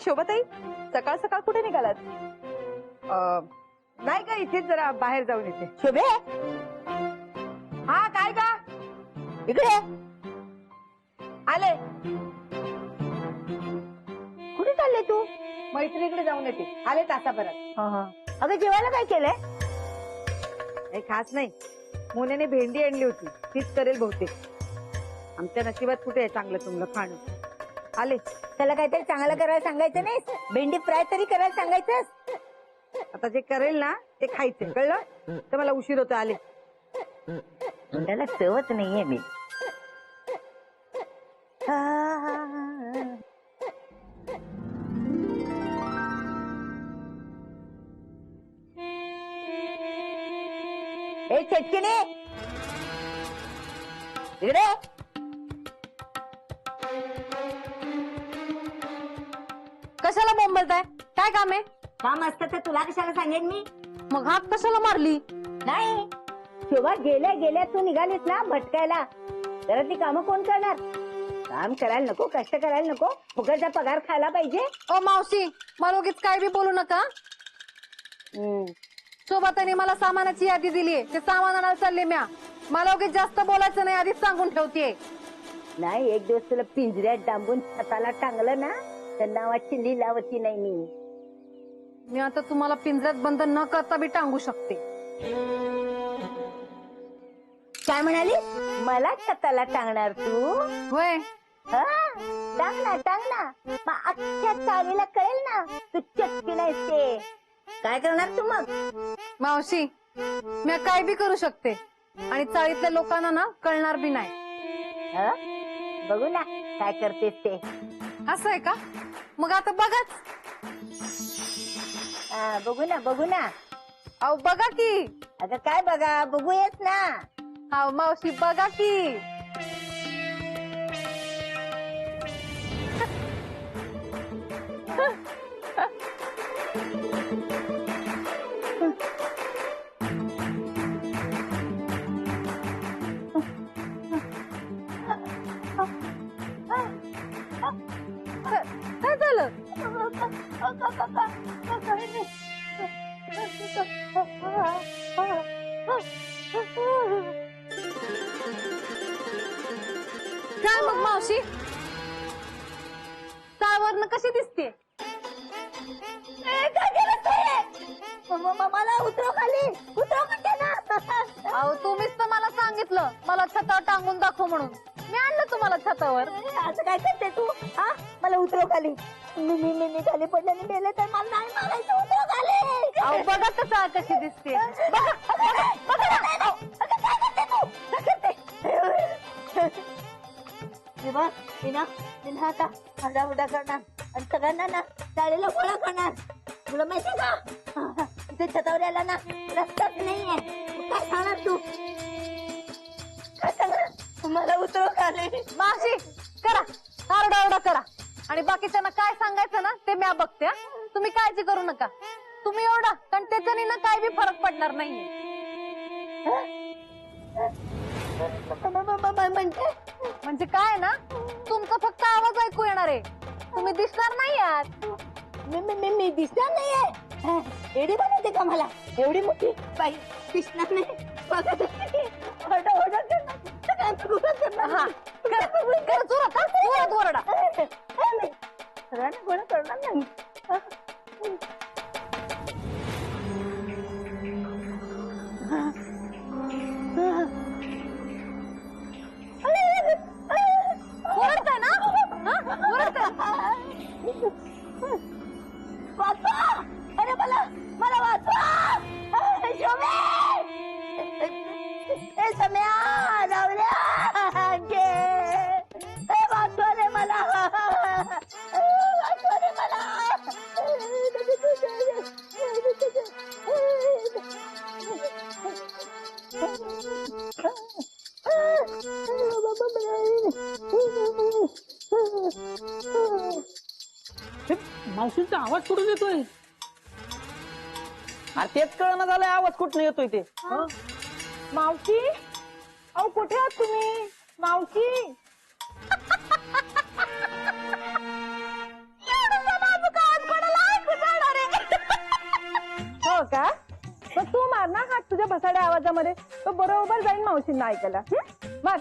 शोभाताई, सकाळ सकाळ कुठे निघालात? नाही का, इथेच जरा बाहेर जाऊन येते. शोभे, हा काय का? इकडे आले. कुठे चालले तू? मैत्रिणीकडे जाऊन येते, आले तासाभरात. अगं जेवायला काय केलंय? काही खास नाही, मोनेने भेंडी आणली होती, तीच करेल बहुतेक. आमच्या नशिबात कुठे आहे चांगलं चांगलं खाणं. आले. त्याला काहीतरी चांगलं करायला सांगायचं नाही, भेंडी फ्राय तरी करायला सांगायचं. आता जे करेल ना ते खायचे, कळलं? तर मला उशीर होतो. आले. त्याला चवच नाहीये मी. ए चटकीने इकडे. कशाला बोंबलताय? काय काम आहे? काम असतं तर तुला कशाला सांगेन मी? मग हात कशाला मारली? नाही, शोभा गेल्या गेल्या तू निघालीस ना भटकायला, तर ती कामं कोण करणार? काम करायला नको, कष्ट करायला नको, फुकटचा पगार खायला पाहिजे. ओ मावशी, मला उगीच काय बी बोलू नका. सोबताने मला सामानाची यादी दिलीये, ते सामान आणायला चालले म्या. मला उगीच जास्त बोलायचं नाही, आधीच सांगून ठेवतेय. नाही, एक दिवस तुला पिंजऱ्यात डांबून हाताला टांगलं ना तर नावाची लीलावती नाही मी. मी आता तुम्हाला पिंजऱ्यात बंद न करता बी टांगू शकते. काय म्हणाली? मला छताला टांगणार तू? होय, हा, टांग ना टांग ना, मग अख्ख्या चाळीला कळेल ना तू चटकी नाहीस ते. काय करणार तू मग? मावशी, मी काय बी करू शकते आणि चाळीतल्या लोकांना ना कळणार बी नाही. हा? बघू ना काय करतेस ते. असं आहे का? मग आता बघाच. हा, बघू ना बघू ना. अहो बघा की. अगं काय बघा, बघूयेस ना. अहो मावशी बघा की. काय झालं? काय मग मावशी, चाळवरनं कशी दिसते? मला उतरव खाली, उतरव म्हणते ना. अहो तुम्हीच तर मला सांगितलं मला छतावर टांगून दाखव म्हणून. मी आणलं तुम्हाला छतावर. असं काय करते तू? हा, मला उतरव खाली. मी खाली पडल्याने मेले तर मला नाही मारायचं. उतरव खाली. अहो बघा तर चाळ कशी दिसते. आता हरडाहुरडा करणार आणि सगळ्यांना ना चाळीला गोळा करणार. तुला माहिती का, इथे छतावर यायला ना रस्ताच नाहीये. काय सांगणार तू? काय सांगणार? मला उतरव खाली. मावशी करा, आरडाओरडा करा आणि बाकीच्यांना काय सांगायचं ना ते मी बघते. तुम्ही काळजी करू नका. तुम्ही एवढा, कारण त्याच्याने ना काय बी फरक पडणार नाहीये. म्हणजे काय ना, तुमचा फक्त आवाज ऐकू येणार आहे, तुम्ही दिसणार नाही आहात. मी दिसणार नाहीये. एवढी बनवते का मला? एवढी मोठी बाई दिसणार नाही. बघत ओरडा करणार. हा करा, जोरात हा, जोरात ओरडा. सगळ्यांना गोळा करणार नाही. ओरडताय ना? हा? ओरडताय? वाचवा! अरे मला वाचवा! शोभे! ए सम्या, रावल्या, घे! ए वाचवा रे मला! वाचवा रे मला! मावशींचा आवाज कुठून येतोय? अरे तेच कळना झालंय, आवाज कुठून येतोय ते. मावशी, अहो कुठे आहात तुम्ही? मावशी. एवढं बाजू भसाड्या आवाजामध्ये तो बरोबर जाईन मावशींना ऐकायला. मग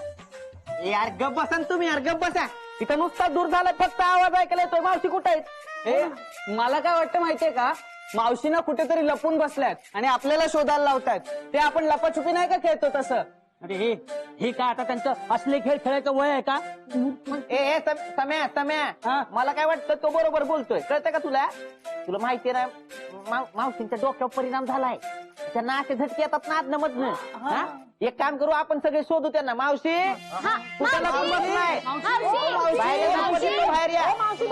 यार गप बसा ना तुम्ही, यार गप बसा. इथं नुसता दूर झाला, फक्त आवाज ऐकायला येतोय. मावशी कुठे आहेत? हे मला काय वाटतं माहितीये का, मावशीना कुठेतरी लपून बसल्यात आणि आपल्याला शोधायला लावतायत. ते आपण लपाछुपी नाही का खेळतो तसं. अरे हे काय आता त्यांचं असले खेळ खेळायचं वय आहे का? ए सम्या मला काय वाटतं तो बरोबर बोलतोय, कळतं का तुला? तुला माहितीये ना मावशींच्या डोक्यावर परिणाम झालाय. त्यांना असे झटके येतात ना आदन मधनं. एक काम करू, आपण सगळे शोधू त्यांना. मावशी तू त्याला बोलवत नाही. बाहेर या, बाहेर या. मावशी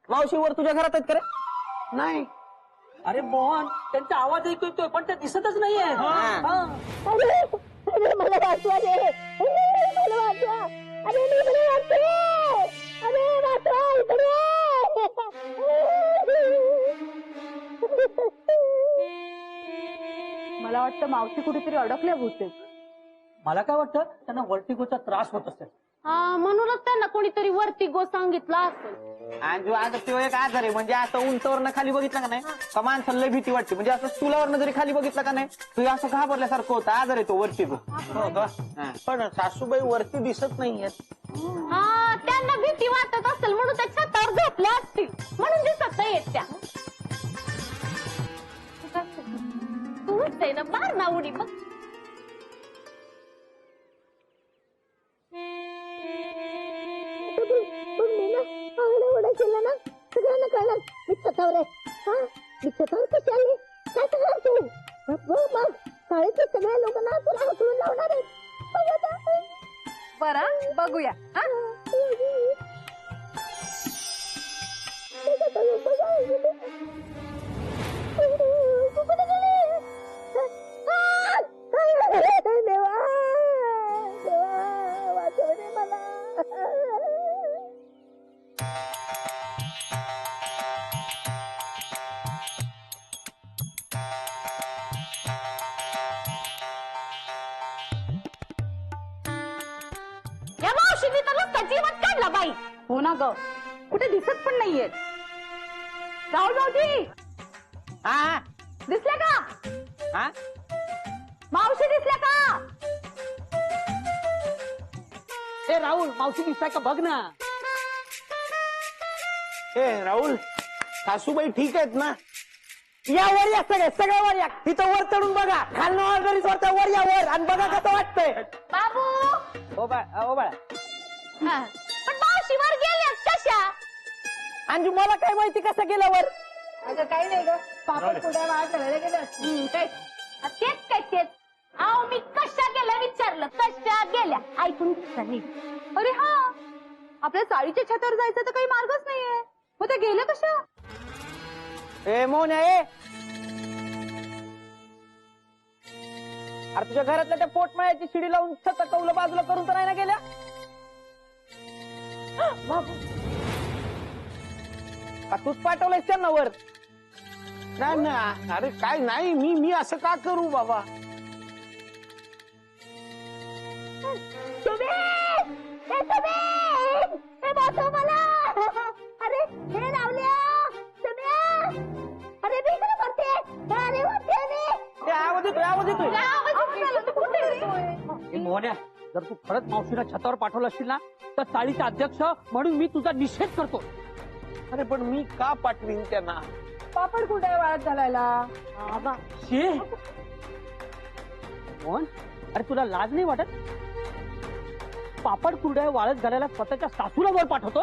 मावशीवर तुझ्या घरात आहेत का रे? नाही. अरे मोहन, त्यांचा आवाज ऐकतोय पण ते दिसतच नाहीये. मला वाचवा रे, मला वाचवा. अरे मी मला वाचते, अरे वाचवा इकडे. मला वाटतं मावशी कुठेतरी अडकल्या बहुतेक. मला काय वाटतं त्यांना वर्टिगोचा त्रास होत असेल. म्हणूनच त्यांना कोणीतरी वरती गो सांगितला असेल. आणि आता तो एक आजार आहे, म्हणजे असं उंचवरनं खाली बघितलं का नाही का माणसाला लय भीती वाटते. म्हणजे असं स्टुलावरनं जरी खाली बघितलं का नाही तू असं घाबरल्यासारखं होतं. आजार आहे तो वरती. पण सासूबाई वरती दिसत नाहीयेत. त्यांना भीती वाटत असेल म्हणून त्या छतावर झोपल्या असतील, म्हणून दिसत नाही येत त्या. तूच आहे ना, मार ना उडी बघ. केलं ना सगळ्यांना कळलं मी छतावर आहे. मी छतावर कशी आली काय सांगणार तू? मग शाळेतले सगळे लोक ना तुला हसवून लावणार आहेत. बरं बघूया. देवा वाचव रे मला. या मावशीने तर नुसता जीवच काढला बाई. हो ना ग, कुठे दिसत पण नाहीये. राहुल भाऊजी दिसल्या का? मावशी दिसल्या का? ए राहुल, मावशी दिसताय का बघ ना. ए राहुल, सासूबाई ठीक आहेत ना? या वर या, सगळं वर या. तिथं वर चढून बघा. खालनं ऑर्डरीच वरता वर या वर आणि बघा कसं वाटतंय. बाबू ओ बाळा पण मावशी वर गेल्यात कशा? अंजू मला काय माहिती कसं गेलं वर. अगं काही नाही ग, पापड कुड्या वाळ करायला गेलं. तेच काय तेच. अहो मी कशा गेल्या विचारलं, कशा गेल्या ऐकून नीट. अरे हा, आपल्या चाळीच्या छतावर जायचं तर काही मार्गच नाहीये, मग त्या गेल्या कशा? ए मोन ए, अरे तुझ्या घरातल्या त्या पोटमाळ्याची शिडी लावून छत कौलं बाजूला करून तर नाही ना गेल्या? का तूच पाठवलंयस त्यांना वर? नाही ना, अरे काय नाही, मी असं का करू बाबा. मला अरे हे लावल्या. अरे मी इकडे बघते. अरे ए, आवाज येतोय. मोहन्या, जर तू खरंच मावशीला छतावर पाठवलं असशील ना तर चाळीचा अध्यक्ष म्हणून मी तुझा निषेध करतो. अरे पण मी का पाठवीन त्यांना? पापड कुड्या वाळत घालायला. शे मोहन, अरे तुला लाज नाही वाटत? पापड कुरड्या वाळत घालायला स्वतःच्या सासूला वर पाठवतो?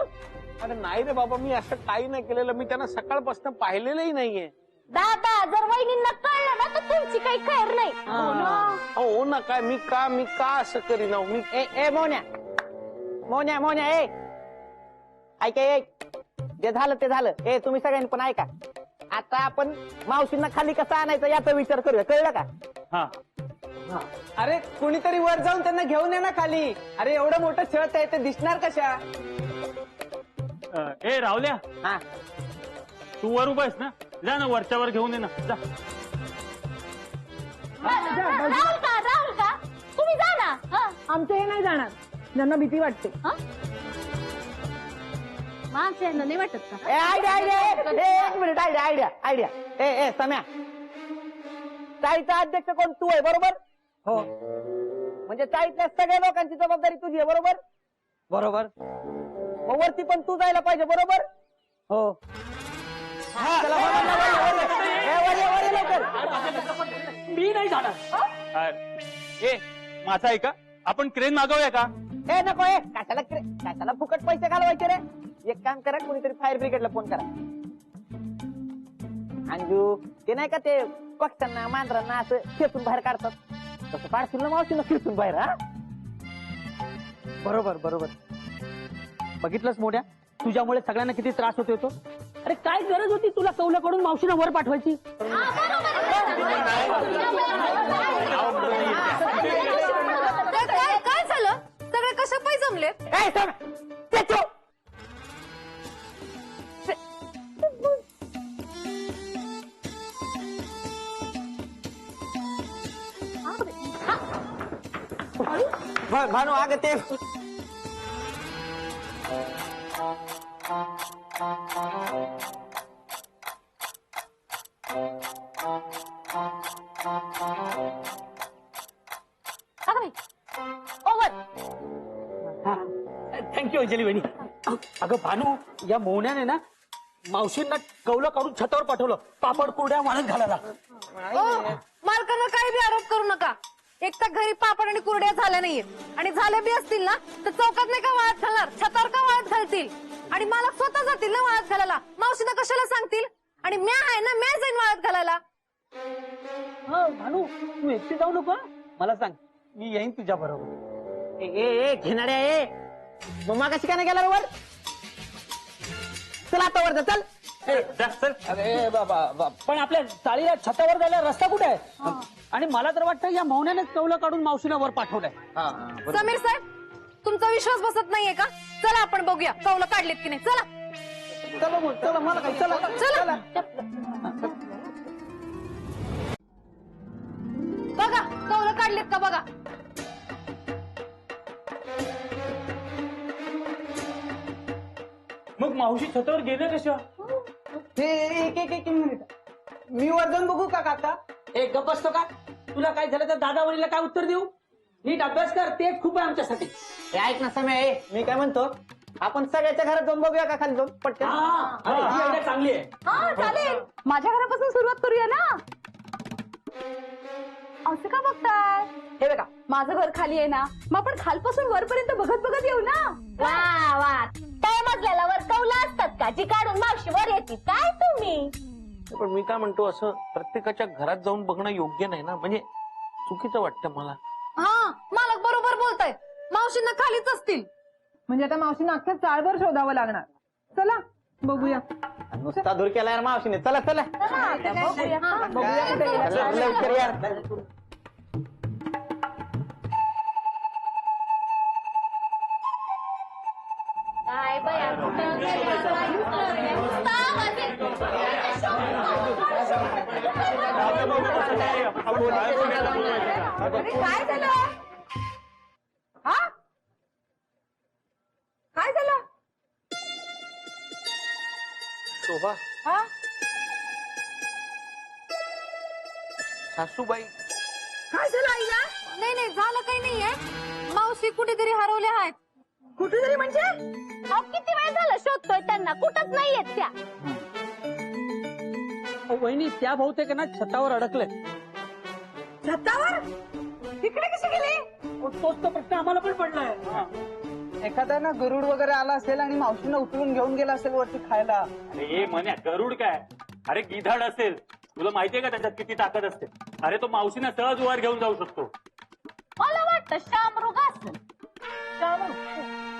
अरे नाही रे बाबा, मी असं काही नाही केलेलं. मी त्यांना सकाळपासून पाहिलेलंही नाहीये. दादा जर वहिनींना कळलं ना तर तुमची काही खैर नाही. हो ना, काय मी का असं करीन? मी ए मोन्या मोन्या मोन्या ए ऐका ते झालं ते झालं. तुम्ही सगळ्यांनी पण ऐका. आता आपण मावशींना खाली कसं आणायचं याचा विचार करूया, कळलं का? हा अरे कुणीतरी वर जाऊन त्यांना घेऊन ये ना खाली. अरे एवढं मोठं छत आहे, ते दिसणार कशा? ए रावल्या, हा तू वर उभा आहेस ना, जा ना वरच्यावर घेऊन ये ना, जा. राहुल का तुम्ही जा ना. आमचं हे नाही जाणार, ज्यांना भीती वाटते. माझ्या नाही वाटत का? आयडिया एक मिनिट आयडिया ए सम्या, चाळीचा अध्यक्ष कोण? तू आहे बरोबर? हो म्हणजे चाळीतल्या सगळ्या लोकांची जबाबदारी तुझी आहे बरोबर? बरोबर. मग वरती पण तू जायला पाहिजे बरोबर? हो चला वर ये लवकर. मी नाही जाणार. ए माझा ऐका, आपण क्रेन मागवूया का? नको कशाला फुकट पैसे घालवायचे रे. एक काम करा, कोणीतरी फायर ब्रिगेडला फोन करा. अंजू ते नाही का ते पक्ष्यांना मांजरांना असं खेचून बाहेर काढतात, तसं काढशील ना मावशीला खेचून बाहेर. हा बरोबर बरोबर. बघितलंस मोठ्या, तुझ्यामुळे सगळ्यांना किती त्रास होतो तो. अरे काय गरज होती तुला कौलाकडून मावशीला वर पाठवायची? काय झालं? सगळे कशा पाय जमले? भानू अगं ते थँक्यू अंजली वहिनी. अगं भानू, या मोहण्याने ना मावशींना कौला काढून छतावर पाठवलं पापड कुरड्या वाळत घालायला. मालकांवर काही बी आरोप करू नका. एक तर घरी पापड आणि कुरड्या झाल्या नाहीये, आणि झाल्या बी असतील ना तर चौकात नाही का वाळत घालणार, छतावर का वाळत घालतील? आणि मालक स्वतः जातील ना वाळत घालायला, मावशीना कशाला सांगतील? आणि म्या आहे ना, म्या जाईन वाळत घालायला. भानू तू एकटी जाऊ नको, मला सांग, मी येईन तुझ्या बरोबर. ए घेणाऱ्या मग कशी काय नाही गेला वर? चल आता वर चल. अरे बाबा, पण आपल्या चाळीला छतावर जायला रस्ता कुठे आहे? आणि मला तर वाटतं या मौन्यानेच कौलं काढून मावशीला वर पाठवलंय. समीर साहेब, तुमचा विश्वास बसत नाहीये का? चला आपण बघूया कौलं काढलेत की नाही. चला चला मला काय चला चला बघा कौलं काढलेत का बघा. मग मावशी छतावर गेले कशा? एक मिनिट, मी वर जाऊन बघू का काका? एक गप्प बसतो का? तुला काय झालं तर दादा वडीला काय उत्तर देऊ? नीट अभ्यास कर, तेच खूप आहे आमच्यासाठी. ऐक ना समय, मी काय म्हणतो, आपण सगळ्याच्या घरात जाऊन बघूया का खाली जाऊन पटकन? अरे ही आयडिया चांगली आहे. हा चालेल, माझ्या घरापासून सुरुवात करूया ना. असं का बघताय? हे बघा, माझं घर खाली आहे ना, मग आपण खालपासून वरपर्यंत बघत बघत येऊ ना. वा वा, काय मजल्याला वर कौला असतात का जी काढून मावशी वर येते? काय तुम्ही? पण मी काय म्हणतो, असं प्रत्येकाच्या घरात जाऊन बघणं योग्य नाही ना, म्हणजे चुकीचं वाटतं मला. हा मालक बरोबर बोलताय, मावशींना खालीच असतील. म्हणजे आता मावशींना अख्ख्या चाळभर शोधावं लागणार. चला बघूया. नुसता धूर केला यार मावशीने. चला चला बघूया. हा. बघूया कुठे गेल्या. चला, लवकर यार. काय बया कुठं अरे काय झालं? हा काय झालं? शोभा, हा सासूबाई, काय झालं आईला? नाही झालं काही नाहीये. मावशी कुठेतरी हरवल्या आहेत. कुठेतरी म्हणजे? अहो, किती वेळ झालं शोधतोय त्यांना, कुठंच नाहीयेत त्या. वहिनी, त्या बहुतेक ना छतावर अडकले. छतावर? तिकडे कशी गेली? तोच तो प्रश्न आम्हाला पण पडलाय. एखादा ना गरुड वगैरे आला असेल आणि मावशीनं उचलून घेऊन गेला असेल वरती खायला. अरे हे म्हण्या गरुड काय, अरे गिधाड असेल. तुला माहितीये का त्याच्यात किती ताकद असते. अरे तो मावशीनं सहज वर घेऊन जाऊ शकतो. मला वाटतं शामरुग असेल. शामरुग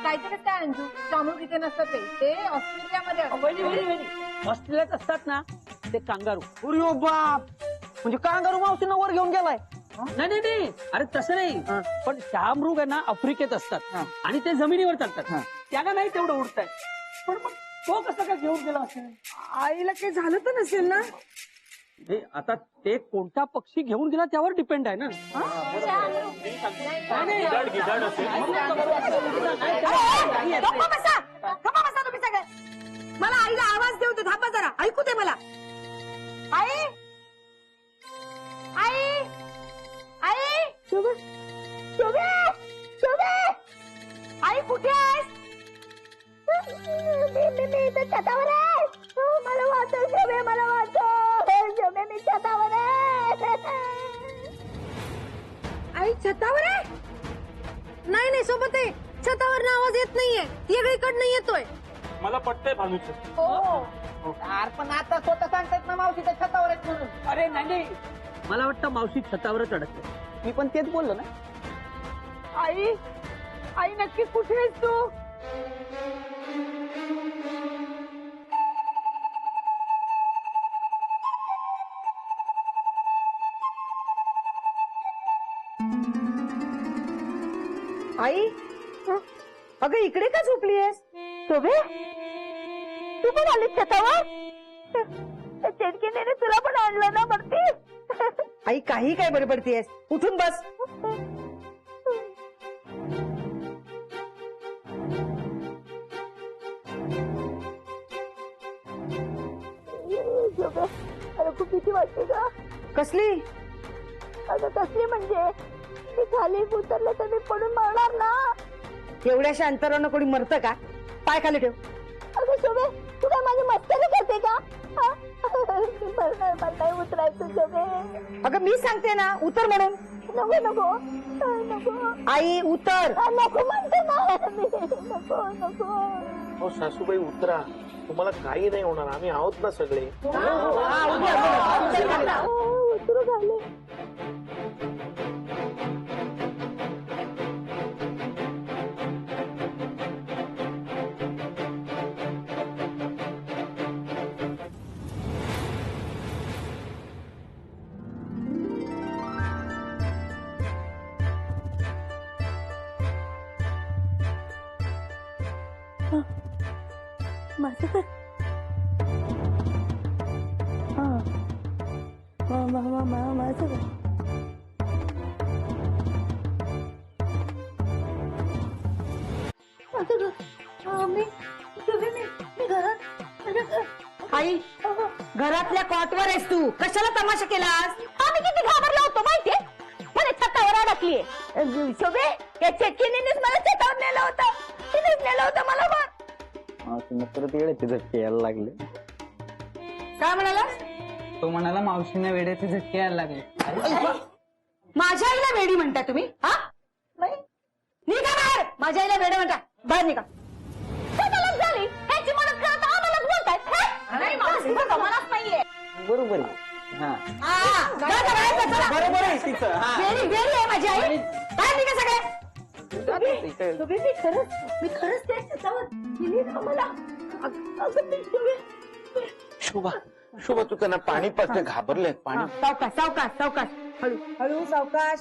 काहीतरी काय अंजू, शामरुग इथे नसतं ते ऑस्ट्रेलियामध्ये असतं. ऑस्ट्रेलियात असतात ना ते कांगारू. अरे बाप, म्हणजे कांगारू मावशीनं वर घेऊन गेलाय. नाही नाही नाही, अरे तसं नाही. पण शामृग आहे ना आफ्रिकेत असतात आणि ते जमिनीवर चालतात. त्याला नाही तेवढं उडताय. पण मग तो कसं काय घेऊन गेला असेल. आईला काही झालं तर नसेल ना. हे आता ते कोणता पक्षी घेऊन गेला त्यावर डिपेंड आहे ना. गिधाड गिधाड असेल. गप्पा बसा तुम्ही सगळे. मला आईला आवाज देऊ दे, थांबा जरा, ऐकू दे मला. आई आई आई आई कुठे आहेस? मी इथं छतावर आहे. मला वाचव शोभे, मला वाचव शोभे, मी छतावर आहे. आई छतावर आहे? नाही नाही सोबत आहे. छतावर आवाज येत नाहीये, वेगळीकडनं येतोय. मला पटतंय भानूचं. अरे पण आता स्वतः सांगतात ना मावशीच्या छतावर आहेत म्हणून. अरे नाही नाही, मला वाटतं मावशी छतावरच अडकते. मी पण तेच बोललो ना. आई आई नक्की कुठे आहेस तू? आई अगं इकडे का झोपली आहेस? शोभे, तू पण आलीस छतावर? चेडकीने तुला पण आणलं ना वरती? आई काही काय बडबडतीयस, उठून बस. शोभे, अरे खूप भीती वाटते का? कसली? अगं कसली म्हणजे मी खाली उतरले तर मी पडून मरणार ना. एवढ्याशा अंतरानं कोणी मरतं का? पाय खाली ठेव. अगं शोभे, तू काय माझी मस्करी करते का? मला उतरायचं शोभे. अगं मी सांगते ना उतर म्हणून. नको नको नको आई उतर. नको म्हणते ना मी. नको नको. हो सासूबाई उतरा, तुम्हाला काही नाही होणार. आम्ही आहोत ना सगळे. उतरू झाले. माझं घर. माझं घर. माझं घर. मी घरात. आई घरातल्या कॉटवर आहेस तू, कशाला तमाशा केलास? आम्ही किती घाबरलो होतो माहितीये. मला छतावर अडकलीये. शोभे, या चेटकीनेच मला छतावर नेलं होतं. तिनेच नेलं होतं मला वर. परत वेळेचे झटके यायला लागले. काय म्हणालास? तो म्हणाला मावशीने वेड्याचे झटके यायला लागले. माझ्या आईला वेडी म्हणता तुम्ही? हा निघा बाहेर. माझ्या आईला वेडी म्हणता, बाहेर निघा. कशालाच झाली ह्याची मदत करत आम्हालाच बोलताय. नाही मावशी, जमानाच नाहीये. बरोबर आहे. हा जा, जा, बाहेर जा, चला. बरोबर आहे तिचं. हा. वेडी वेडी आहे माझी आई. बाहेर निघा सगळे. शोभे, मी खरंच त्या छतावर गेली ना मला. अगं मी शोभे. शोभा शोभा, तू त्यांना पाणी पाजते, घाबरले पाणी. सावकाश सावकाश सावकाश. हळू हळू सावकाश.